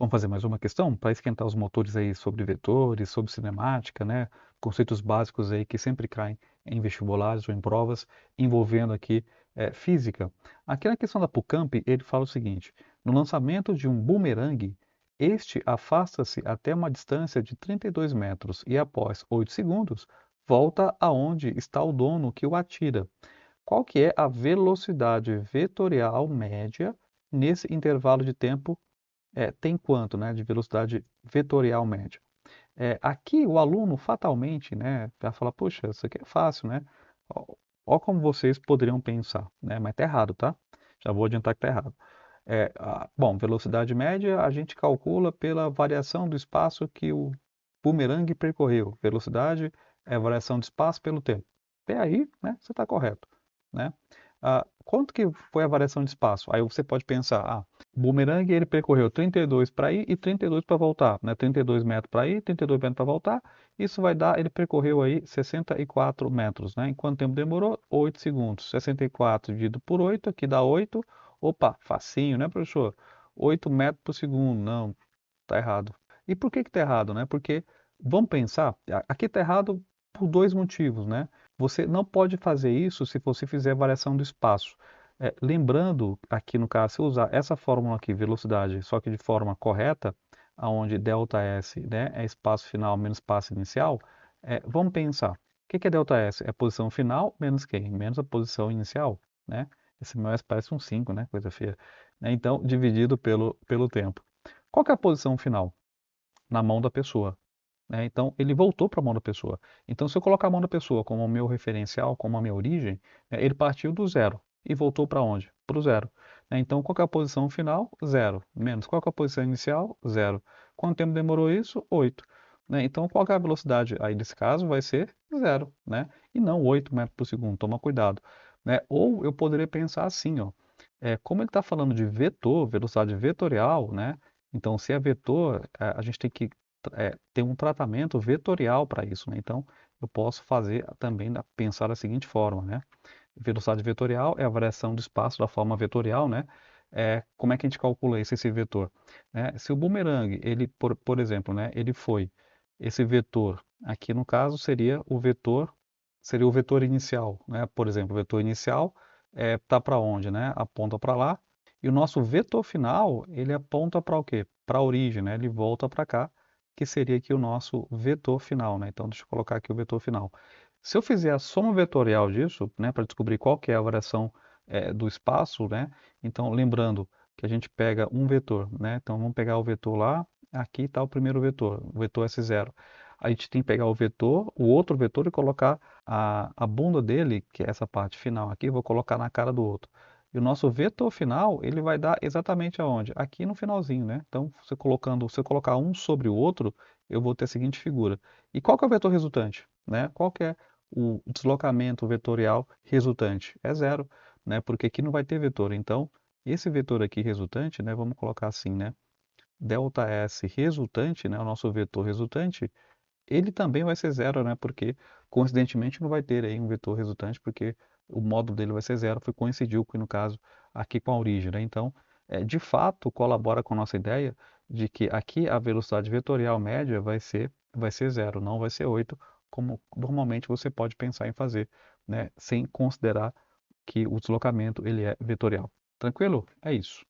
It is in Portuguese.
Vamos fazer mais uma questão para esquentar os motores aí sobre vetores, sobre cinemática, né? Conceitos básicos aí que sempre caem em vestibulares ou em provas envolvendo aqui física. Aqui na questão da PUCamp, ele fala o seguinte: no lançamento de um bumerangue, este afasta-se até uma distância de 32 metros e após 8 segundos volta aonde está o dono que o atira. Qual que é a velocidade vetorial média nesse intervalo de tempo tem quanto, né, de velocidade vetorial média. Aqui o aluno fatalmente, né, vai falar, poxa, isso aqui é fácil, né? Ó, ó como vocês poderiam pensar, né? Mas tá errado, tá? Já vou adiantar que tá errado. Bom, velocidade média a gente calcula pela variação do espaço que o bumerangue percorreu. Velocidade é a variação de espaço pelo tempo. Até aí, né, você está correto, né? Quanto que foi a variação de espaço? Aí você pode pensar, o bumerangue ele percorreu 32 para ir e 32 para voltar, né? 32 metros para ir, 32 metros para voltar. Isso vai dar, ele percorreu aí 64 metros, né? Em quanto tempo demorou? 8 segundos. 64 dividido por 8, aqui dá 8. Opa, facinho, né, professor? 8 metros por segundo. Não, tá errado. E por que que tá errado, né? Porque, vamos pensar, aqui tá errado por dois motivos, né? Você não pode fazer isso se você fizer variação do espaço. Lembrando, aqui no caso, se eu usar essa fórmula aqui, velocidade, só que de forma correta, aonde ΔS, né, é espaço final menos espaço inicial, vamos pensar. O que que é ΔS? É a posição final menos quem? Menos a posição inicial, né? Esse mais parece um 5, né? Coisa feia. Então, dividido pelo tempo. Qual que é a posição final? Na mão da pessoa, né? Então, ele voltou para a mão da pessoa. Então, se eu colocar a mão da pessoa como o meu referencial, como a minha origem, né, ele partiu do zero e voltou para onde? Para o zero, né? Então, qual que é a posição final? Zero. Menos. Qual que é a posição inicial? Zero. Quanto tempo demorou isso? 8. Né? Então, qual que é a velocidade? Aí, nesse caso, vai ser zero, né? E não 8 metros por segundo. Toma cuidado, né? Ou eu poderia pensar assim, ó. Como ele está falando de vetor, velocidade vetorial, né? Então, se é vetor, a gente tem que ter um tratamento vetorial para isso, né? Então, eu posso fazer também, pensar da seguinte forma, né? Velocidade vetorial é a variação do espaço da forma vetorial, né? Como é que a gente calcula isso, esse vetor? Se o bumerangue, ele, por exemplo, né, ele foi, esse vetor, aqui no caso seria o vetor inicial, né? Por exemplo, o vetor inicial tá para onde, né? Aponta para lá. E o nosso vetor final, ele aponta para o quê? Para a origem, né? Ele volta para cá, que seria aqui o nosso vetor final, né? Então, deixa eu colocar aqui o vetor final. Se eu fizer a soma vetorial disso, né, para descobrir qual que é a variação do espaço, né? Então, lembrando que a gente pega um vetor, né? Então, vamos pegar o vetor lá, aqui está o primeiro vetor, o vetor S0. A gente tem que pegar o outro vetor e colocar a bunda dele, que é essa parte final aqui, vou colocar na cara do outro. E o nosso vetor final, ele vai dar exatamente aonde? Aqui no finalzinho, né? Então, se eu colocar um sobre o outro, eu vou ter a seguinte figura. E qual que é o vetor resultante, né? Qual que é o deslocamento vetorial resultante? É zero, né? Porque aqui não vai ter vetor. Então, esse vetor aqui resultante, né? Vamos colocar assim, né? ΔS resultante, né? O nosso vetor resultante, ele também vai ser zero, né? Porque, coincidentemente, não vai ter aí um vetor resultante, porque o módulo dele vai ser zero, foi coincidiu, no caso, aqui com a origem, né? Então, de fato, colabora com a nossa ideia de que aqui a velocidade vetorial média vai ser zero, não vai ser 8, como normalmente você pode pensar em fazer, né? Sem considerar que o deslocamento ele é vetorial. Tranquilo? É isso.